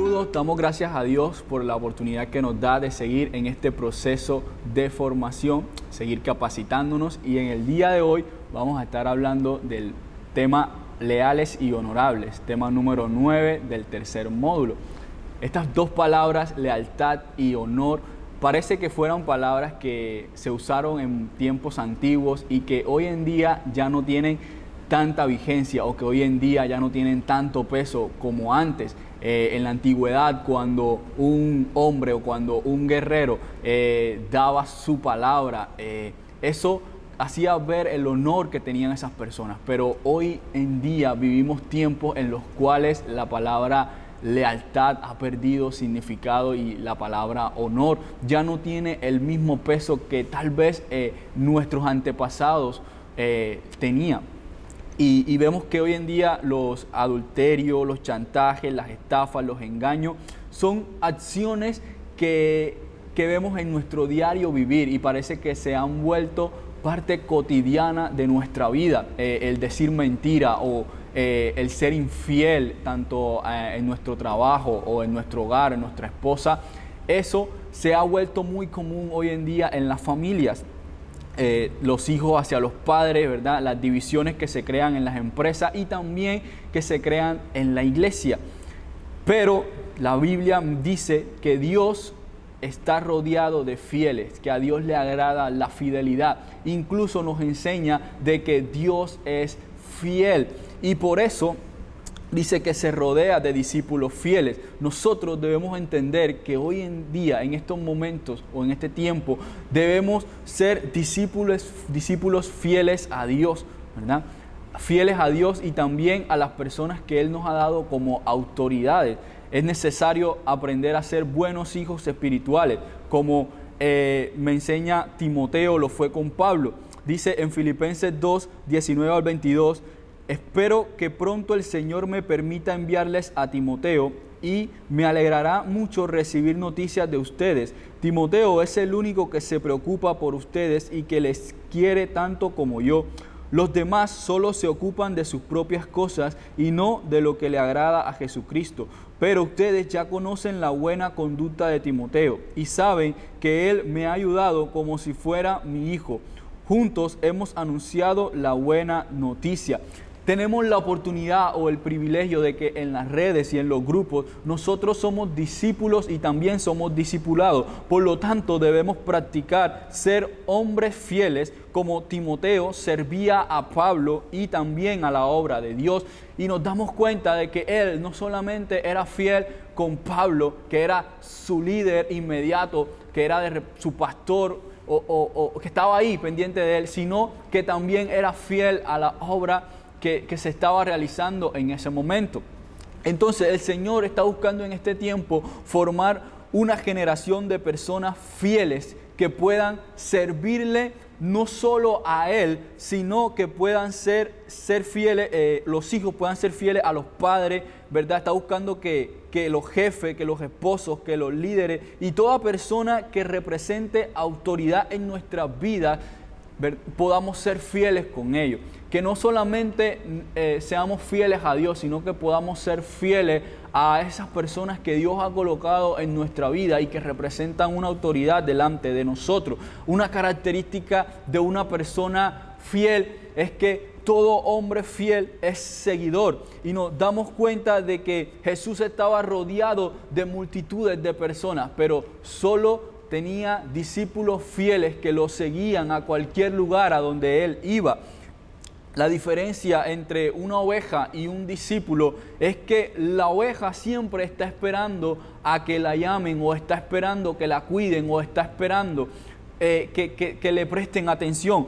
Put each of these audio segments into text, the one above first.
Saludos, damos gracias a Dios por la oportunidad que nos da de seguir en este proceso de formación, seguir capacitándonos, y en el día de hoy vamos a estar hablando del tema leales y honorables, tema número 9 del tercer módulo. Estas dos palabras, lealtad y honor, parece que fueran palabras que se usaron en tiempos antiguos y que hoy en día ya no tienen tanta vigencia, o que hoy en día ya no tienen tanto peso como antes. En la antigüedad, cuando un hombre o cuando un guerrero daba su palabra, eso hacía ver el honor que tenían esas personas. Pero hoy en día vivimos tiempos en los cuales la palabra lealtad ha perdido significado y la palabra honor ya no tiene el mismo peso que tal vez nuestros antepasados tenían. Y vemos que hoy en día los adulterios, los chantajes, las estafas, los engaños son acciones que vemos en nuestro diario vivir y parece que se han vuelto parte cotidiana de nuestra vida. El decir mentira o el ser infiel tanto en nuestro trabajo o en nuestro hogar, en nuestra esposa, eso se ha vuelto muy común hoy en día en las familias. Los hijos hacia los padres, ¿verdad? Las divisiones que se crean en las empresas y también que se crean en la iglesia. Pero la Biblia dice que Dios está rodeado de fieles, que a Dios le agrada la fidelidad. Incluso nos enseña de que Dios es fiel y por eso dice que se rodea de discípulos fieles. Nosotros debemos entender que hoy en día, en estos momentos o en este tiempo, debemos ser discípulos fieles a Dios, ¿verdad? Fieles a Dios y también a las personas que Él nos ha dado como autoridades. Es necesario aprender a ser buenos hijos espirituales, como me enseña Timoteo, lo fue con Pablo. Dice en Filipenses 2, 19 al 22, espero que pronto el Señor me permita enviarles a Timoteo y me alegrará mucho recibir noticias de ustedes. Timoteo es el único que se preocupa por ustedes y que les quiere tanto como yo. Los demás solo se ocupan de sus propias cosas y no de lo que le agrada a Jesucristo. Pero ustedes ya conocen la buena conducta de Timoteo y saben que él me ha ayudado como si fuera mi hijo. Juntos hemos anunciado la buena noticia. Tenemos la oportunidad o el privilegio de que en las redes y en los grupos nosotros somos discípulos y también somos discipulados. Por lo tanto, debemos practicar ser hombres fieles como Timoteo servía a Pablo y también a la obra de Dios. Y nos damos cuenta de que él no solamente era fiel con Pablo, que era su líder inmediato, que era su pastor o que estaba ahí pendiente de él, sino que también era fiel a la obra que se estaba realizando en ese momento. Entonces el Señor está buscando en este tiempo formar una generación de personas fieles que puedan servirle no solo a Él, sino que puedan ser fieles, los hijos puedan ser fieles a los padres, ¿verdad? Está buscando que los jefes, que los esposos, que los líderes y toda persona que represente autoridad en nuestras vidas, podamos ser fieles con ellos. Que no solamente seamos fieles a Dios, sino que podamos ser fieles a esas personas que Dios ha colocado en nuestra vida y que representan una autoridad delante de nosotros. Una característica de una persona fiel es que todo hombre fiel es seguidor. Y nos damos cuenta de que Jesús estaba rodeado de multitudes de personas, pero solo tenía discípulos fieles que lo seguían a cualquier lugar a donde él iba. La diferencia entre una oveja y un discípulo es que la oveja siempre está esperando a que la llamen o está esperando que la cuiden o está esperando que le presten atención,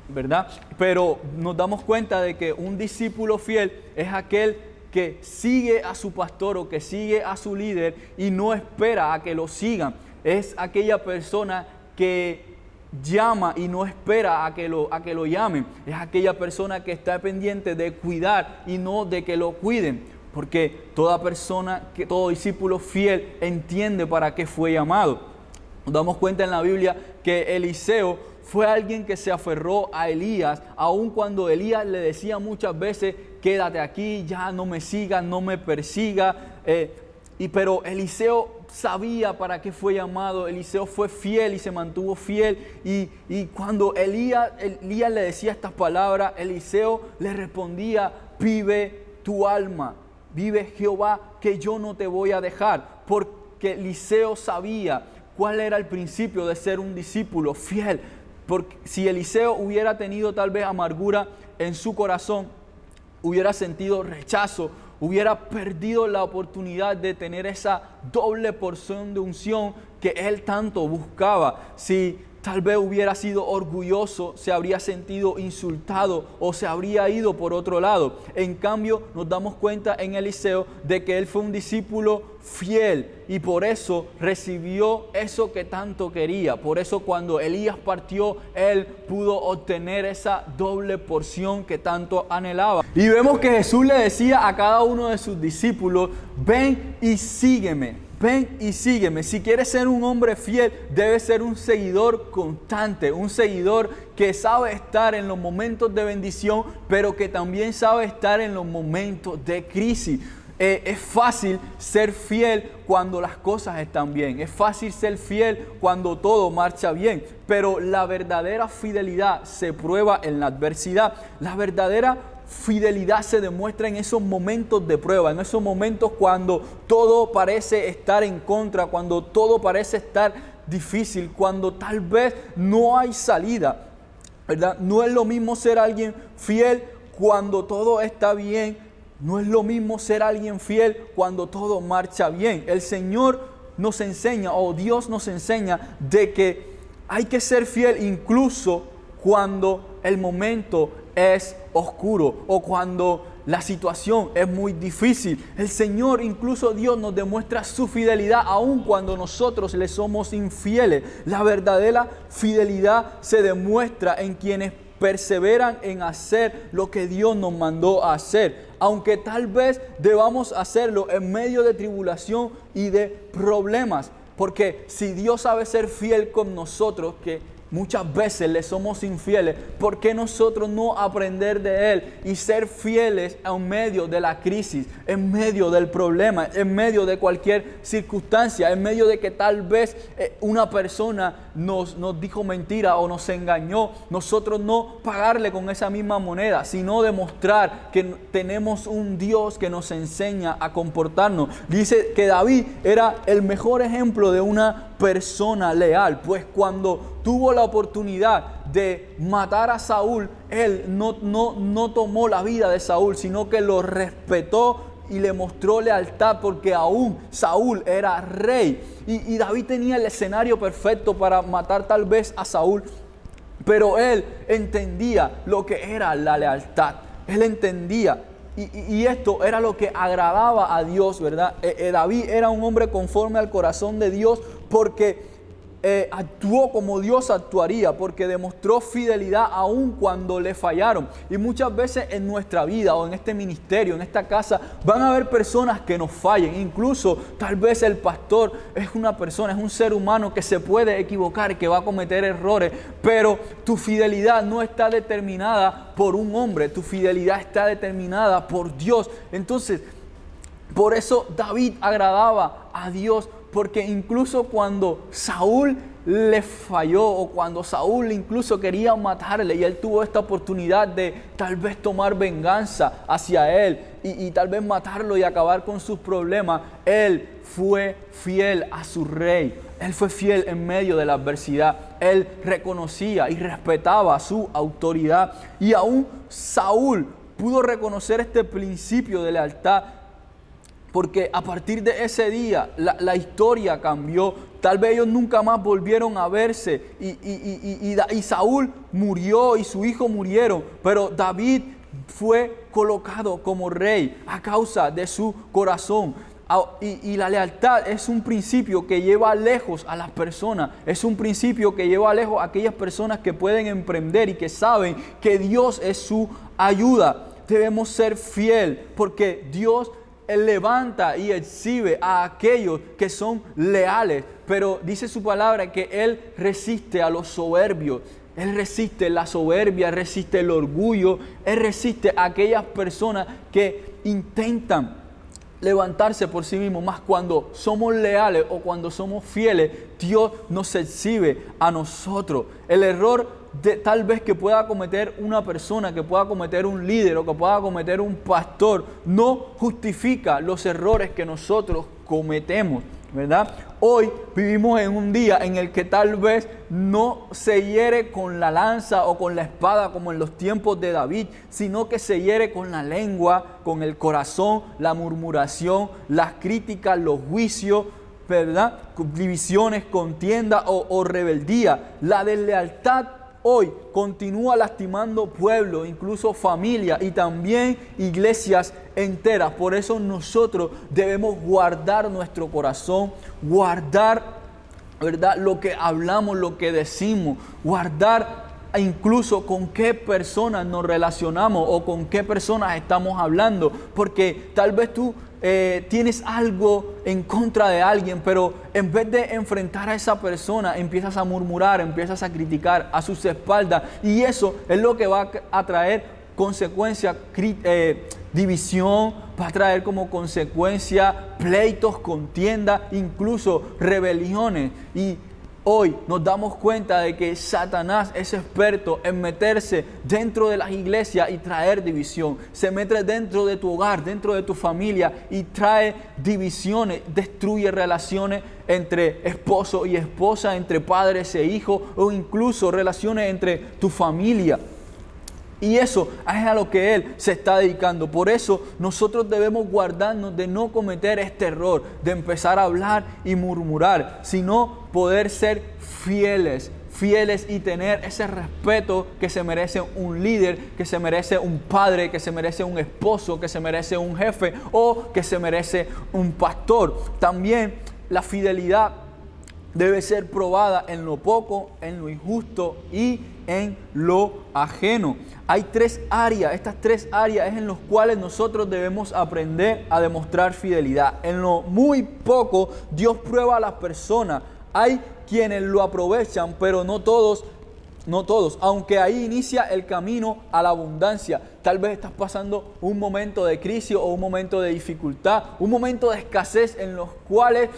¿verdad? Pero nos damos cuenta de que un discípulo fiel es aquel que sigue a su pastor o que sigue a su líder y no espera a que lo sigan. Es aquella persona que llama y no espera a que lo llamen. Es aquella persona que está pendiente de cuidar y no de que lo cuiden. Porque toda persona, todo discípulo fiel entiende para qué fue llamado. Nos damos cuenta en la Biblia que Eliseo fue alguien que se aferró a Elías, aun cuando Elías le decía muchas veces, quédate aquí, ya no me sigas, no me persiga. pero Eliseo sabía para qué fue llamado. Eliseo fue fiel y se mantuvo fiel. Y cuando Elías le decía estas palabras, Eliseo le respondía: vive tu alma, vive Jehová, que yo no te voy a dejar. Porque Eliseo sabía cuál era el principio de ser un discípulo fiel. Porque si Eliseo hubiera tenido tal vez amargura en su corazón, hubiera sentido rechazo, hubiera perdido la oportunidad de tener esa doble porción de unción que él tanto buscaba. Si tal vez hubiera sido orgulloso, se habría sentido insultado o se habría ido por otro lado. En cambio, nos damos cuenta en Eliseo de que él fue un discípulo fiel y por eso recibió eso que tanto quería. Por eso cuando Elías partió, él pudo obtener esa doble porción que tanto anhelaba. Y vemos que Jesús le decía a cada uno de sus discípulos: ven y sígueme. Ven y sígueme. Si quieres ser un hombre fiel, debes ser un seguidor constante, un seguidor que sabe estar en los momentos de bendición, pero que también sabe estar en los momentos de crisis. Es fácil ser fiel cuando las cosas están bien. Es fácil ser fiel cuando todo marcha bien. Pero la verdadera fidelidad se prueba en la adversidad. La verdadera fidelidad se demuestra en esos momentos de prueba, en esos momentos cuando todo parece estar en contra, cuando todo parece estar difícil, cuando tal vez no hay salida, ¿verdad? No es lo mismo ser alguien fiel cuando todo está bien, no es lo mismo ser alguien fiel cuando todo marcha bien. El Señor nos enseña, o Dios nos enseña, de que hay que ser fiel incluso cuando el momento es oscuro o cuando la situación es muy difícil. El Señor, incluso Dios, nos demuestra su fidelidad aun cuando nosotros le somos infieles. La verdadera fidelidad se demuestra en quienes perseveran en hacer lo que Dios nos mandó a hacer, aunque tal vez debamos hacerlo en medio de tribulación y de problemas. Porque si Dios sabe ser fiel con nosotros, que muchas veces le somos infieles, ¿por qué nosotros no aprender de Él y ser fieles en medio de la crisis, en medio del problema, en medio de cualquier circunstancia, en medio de que tal vez una persona nos dijo mentira o nos engañó? Nosotros no pagarle con esa misma moneda, sino demostrar que tenemos un Dios que nos enseña a comportarnos. Dice que David era el mejor ejemplo de una persona leal, pues cuando tuvo la oportunidad de matar a Saúl, él no tomó la vida de Saúl, sino que lo respetó y le mostró lealtad, porque aún Saúl era rey. Y David tenía el escenario perfecto para matar tal vez a Saúl, pero él entendía lo que era la lealtad. Él entendía. Y esto era lo que agradaba a Dios, ¿verdad? David era un hombre conforme al corazón de Dios porque actuó como Dios actuaría, porque demostró fidelidad aun cuando le fallaron. Y muchas veces en nuestra vida o en este ministerio, en esta casa, van a haber personas que nos fallen. Incluso tal vez el pastor es una persona, es un ser humano que se puede equivocar, que va a cometer errores, pero tu fidelidad no está determinada por un hombre, tu fidelidad está determinada por Dios. Entonces, por eso David agradaba a Dios, porque incluso cuando Saúl le falló o cuando Saúl incluso quería matarle y él tuvo esta oportunidad de tal vez tomar venganza hacia él y tal vez matarlo y acabar con sus problemas, él fue fiel a su rey. Él fue fiel en medio de la adversidad. Él reconocía y respetaba su autoridad. Y aún Saúl pudo reconocer este principio de lealtad, porque a partir de ese día la historia cambió. Tal vez ellos nunca más volvieron a verse y Saúl murió y su hijo murieron, pero David fue colocado como rey a causa de su corazón. Y la lealtad es un principio que lleva lejos a las personas, es un principio que lleva lejos a aquellas personas que pueden emprender y que saben que Dios es su ayuda. Debemos ser fiel porque Dios Él levanta y exhibe a aquellos que son leales, pero dice su palabra que Él resiste a los soberbios. Él resiste la soberbia, resiste el orgullo, Él resiste a aquellas personas que intentan levantarse por sí mismo, más cuando somos leales o cuando somos fieles, Dios nos exhibe a nosotros. El error tal vez que pueda cometer una persona, que pueda cometer un líder o que pueda cometer un pastor, no justifica los errores que nosotros cometemos, ¿verdad? Hoy vivimos en un día en el que tal vez no se hiere con la lanza o con la espada como en los tiempos de David, sino que se hiere con la lengua, con el corazón, la murmuración, las críticas, los juicios, ¿verdad? Divisiones, contienda o rebeldía. La deslealtad hoy continúa lastimando pueblos, incluso familias y también iglesias enteras. Por eso nosotros debemos guardar nuestro corazón, guardar, ¿verdad?, lo que hablamos, lo que decimos, guardar incluso con qué personas nos relacionamos o con qué personas estamos hablando, porque tal vez tú tienes algo en contra de alguien, pero en vez de enfrentar a esa persona, empiezas a murmurar, empiezas a criticar a sus espaldas, y eso es lo que va a traer consecuencia, división, va a traer como consecuencia pleitos, contienda, incluso rebeliones. Y hoy nos damos cuenta de que Satanás es experto en meterse dentro de las iglesias y traer división. Se mete dentro de tu hogar, dentro de tu familia y trae divisiones, destruye relaciones entre esposo y esposa, entre padres e hijos o incluso relaciones entre tu familia. Y eso es a lo que Él se está dedicando. Por eso nosotros debemos guardarnos de no cometer este error, de empezar a hablar y murmurar, sino poder ser fieles y tener ese respeto que se merece un líder, que se merece un padre, que se merece un esposo, que se merece un jefe o que se merece un pastor. También la fidelidad debe ser probada en lo poco, en lo injusto y en lo ajeno. Hay estas tres áreas es en las cuales nosotros debemos aprender a demostrar fidelidad. En lo muy poco, Dios prueba a las personas. Hay quienes lo aprovechan, pero no todos, aunque ahí inicia el camino a la abundancia. Tal vez estás pasando un momento de crisis o un momento de dificultad, un momento de escasez en los cuales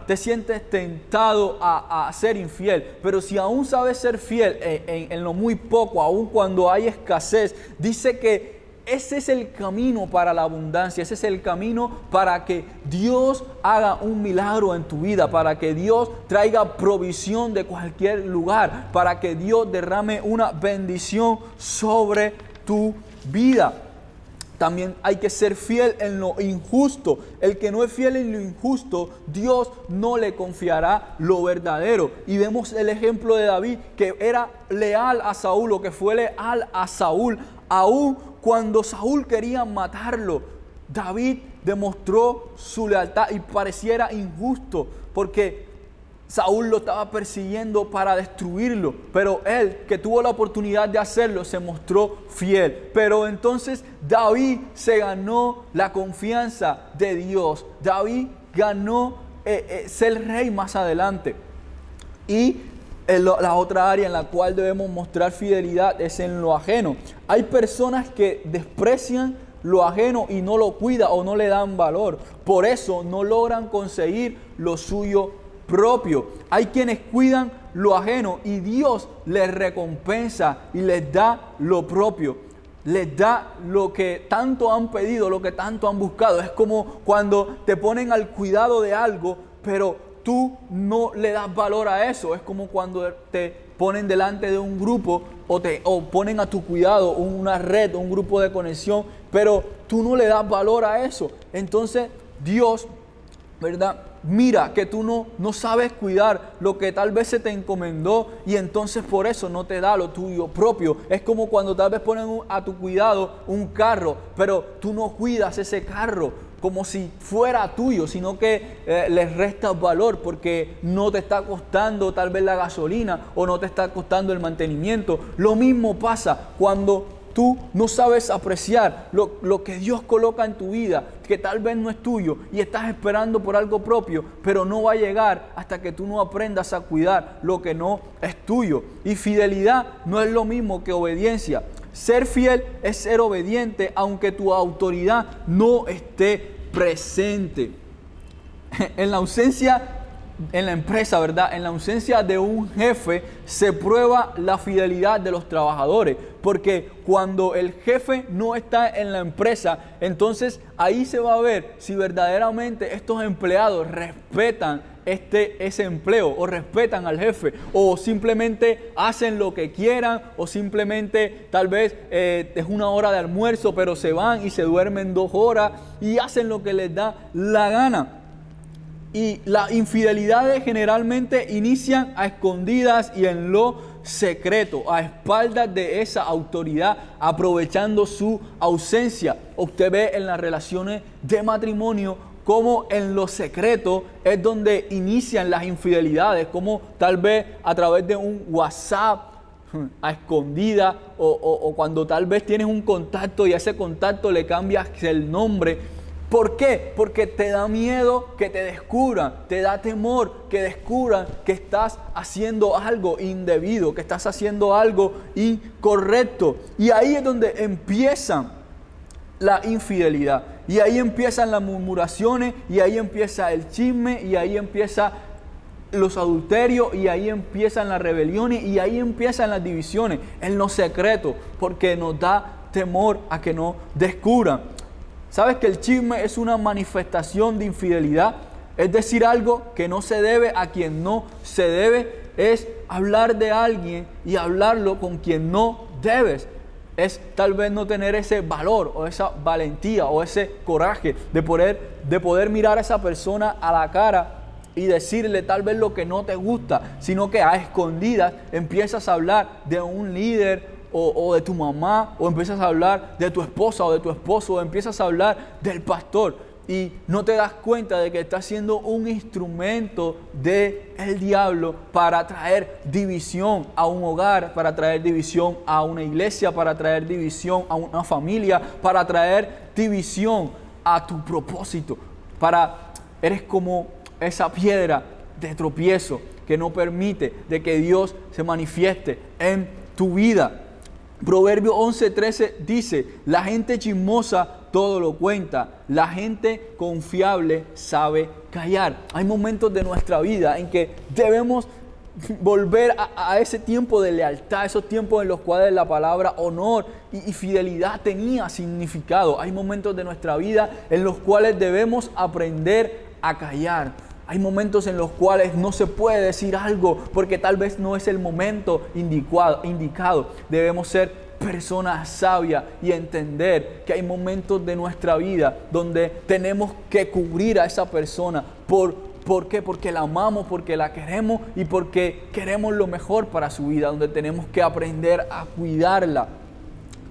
te sientes tentado a ser infiel. Pero si aún sabes ser fiel en lo muy poco, aún cuando hay escasez, dice que ese es el camino para la abundancia, ese es el camino para que Dios haga un milagro en tu vida, para que Dios traiga provisión de cualquier lugar, para que Dios derrame una bendición sobre tu vida. También hay que ser fiel en lo injusto. El que no es fiel en lo injusto, Dios no le confiará lo verdadero. Y vemos el ejemplo de David, que era leal a Saúl, o que fue leal a Saúl, aún cuando Saúl quería matarlo. David demostró su lealtad y pareciera injusto, porque Saúl lo estaba persiguiendo para destruirlo, pero él, que tuvo la oportunidad de hacerlo, se mostró fiel. Pero entonces David se ganó la confianza de Dios. David ganó ser rey más adelante. Y la otra área en la cual debemos mostrar fidelidad es en lo ajeno. Hay personas que desprecian lo ajeno y no lo cuidan o no le dan valor. Por eso no logran conseguir lo suyo propio. Hay quienes cuidan lo ajeno y Dios les recompensa y les da lo propio. Les da lo que tanto han pedido, lo que tanto han buscado. Es como cuando te ponen al cuidado de algo, pero tú no le das valor a eso. Es como cuando te ponen delante de un grupo o ponen a tu cuidado una red, un grupo de conexión, pero tú no le das valor a eso. Entonces Dios, ¿verdad?, mira que tú no sabes cuidar lo que tal vez se te encomendó y entonces por eso no te da lo tuyo propio. Es como cuando tal vez ponen a tu cuidado un carro, pero tú no cuidas ese carro como si fuera tuyo, sino que les restas valor porque no te está costando tal vez la gasolina o no te está costando el mantenimiento. Lo mismo pasa cuando tú no sabes apreciar lo que Dios coloca en tu vida, que tal vez no es tuyo y estás esperando por algo propio, pero no va a llegar hasta que tú no aprendas a cuidar lo que no es tuyo. Y fidelidad no es lo mismo que obediencia. Ser fiel es ser obediente aunque tu autoridad no esté presente. En la ausencia en la empresa, ¿verdad? En la ausencia de un jefe se prueba la fidelidad de los trabajadores, porque cuando el jefe no está en la empresa, entonces ahí se va a ver si verdaderamente estos empleados respetan ese empleo o respetan al jefe, o simplemente hacen lo que quieran, o simplemente tal vez es una hora de almuerzo, pero se van y se duermen 2 horas y hacen lo que les da la gana. Y las infidelidades generalmente inician a escondidas y en lo secreto, a espaldas de esa autoridad, aprovechando su ausencia. Usted ve en las relaciones de matrimonio como en lo secreto es donde inician las infidelidades, como tal vez a través de un WhatsApp a escondida, o cuando tal vez tienes un contacto y a ese contacto le cambias el nombre. ¿Por qué? Porque te da miedo que te descubran, te da temor que descubran que estás haciendo algo indebido, que estás haciendo algo incorrecto. Y ahí es donde empieza la infidelidad, y ahí empiezan las murmuraciones, y ahí empieza el chisme, y ahí empieza los adulterios, y ahí empiezan las rebeliones, y ahí empiezan las divisiones, en lo secreto, porque nos da temor a que nos descubran. ¿Sabes que el chisme es una manifestación de infidelidad? Es decir, algo que no se debe a quien no se debe. Es hablar de alguien y hablarlo con quien no debes. Es tal vez no tener ese valor o esa valentía o ese coraje de poder mirar a esa persona a la cara y decirle tal vez lo que no te gusta, sino que a escondidas empiezas a hablar de un líder o de tu mamá, o empiezas a hablar de tu esposa o de tu esposo, o empiezas a hablar del pastor, y no te das cuenta de que estás siendo un instrumento del diablo para traer división a un hogar, para traer división a una iglesia, para traer división a una familia, para traer división a tu propósito. Eres como esa piedra de tropiezo que no permite de que Dios se manifieste en tu vida. Proverbio 11:13 dice: la gente chismosa todo lo cuenta, la gente confiable sabe callar. Hay momentos de nuestra vida en que debemos volver a ese tiempo de lealtad, esos tiempos en los cuales la palabra honor y fidelidad tenía significado. Hay momentos de nuestra vida en los cuales debemos aprender a callar. Hay momentos en los cuales no se puede decir algo porque tal vez no es el momento indicado. Debemos ser personas sabias y entender que hay momentos de nuestra vida donde tenemos que cubrir a esa persona. ¿Por qué? Porque la amamos, porque la queremos y porque queremos lo mejor para su vida, donde tenemos que aprender a cuidarla.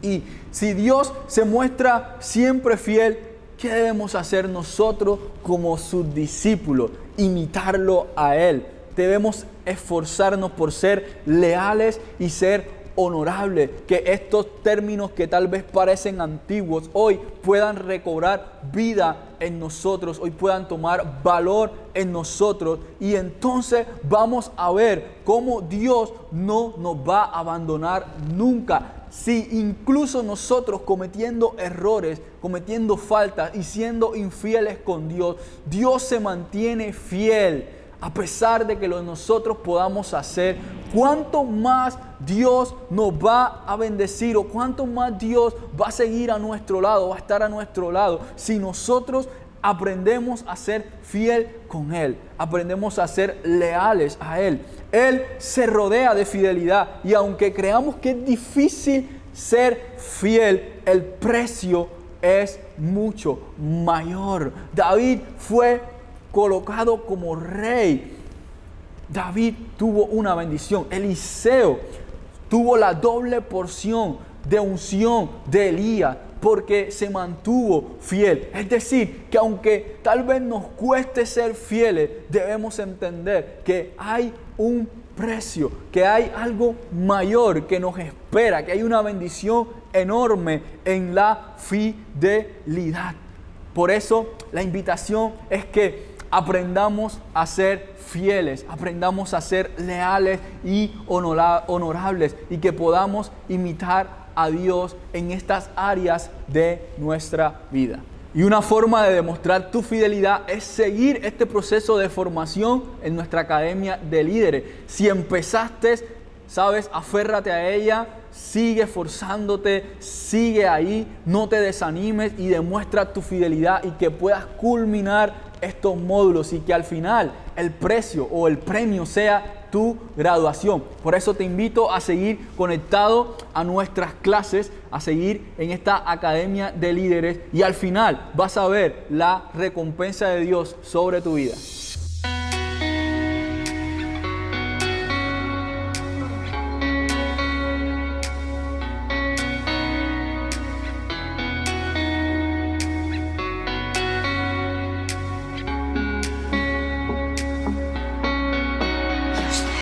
Y si Dios se muestra siempre fiel, ¿qué debemos hacer nosotros como sus discípulos? Imitarlo a Él. Debemos esforzarnos por ser leales y ser honorables. Que estos términos que tal vez parecen antiguos hoy puedan recobrar vida en nosotros, hoy puedan tomar valor en nosotros, y entonces vamos a ver cómo Dios no nos va a abandonar nunca. Si incluso nosotros cometiendo errores, cometiendo faltas y siendo infieles con Dios, Dios se mantiene fiel a pesar de que lo nosotros podamos hacer. ¿Cuánto más Dios nos va a bendecir, o cuánto más Dios va a seguir a nuestro lado, va a estar a nuestro lado si nosotros aprendemos a ser fiel con Él, aprendemos a ser leales a Él? Él se rodea de fidelidad, y aunque creamos que es difícil ser fiel, el precio es mucho mayor. David fue colocado como rey. David tuvo una bendición. Eliseo tuvo la doble porción de unción de Elías, porque se mantuvo fiel. Es decir, que aunque tal vez nos cueste ser fieles, debemos entender que hay un precio, que hay algo mayor que nos espera, que hay una bendición enorme en la fidelidad. Por eso la invitación es que aprendamos a ser fieles, aprendamos a ser leales y honorables, y que podamos imitar a Dios en estas áreas de nuestra vida. Y una forma de demostrar tu fidelidad es seguir este proceso de formación en nuestra academia de líderes. Si empezaste, sabes, aférrate a ella, sigue esforzándote, sigue ahí, no te desanimes y demuestra tu fidelidad y que puedas culminar estos módulos y que al final el precio o el premio sea tu graduación. Por eso te invito a seguir conectado a nuestras clases, a seguir en esta academia de líderes y al final vas a ver la recompensa de Dios sobre tu vida.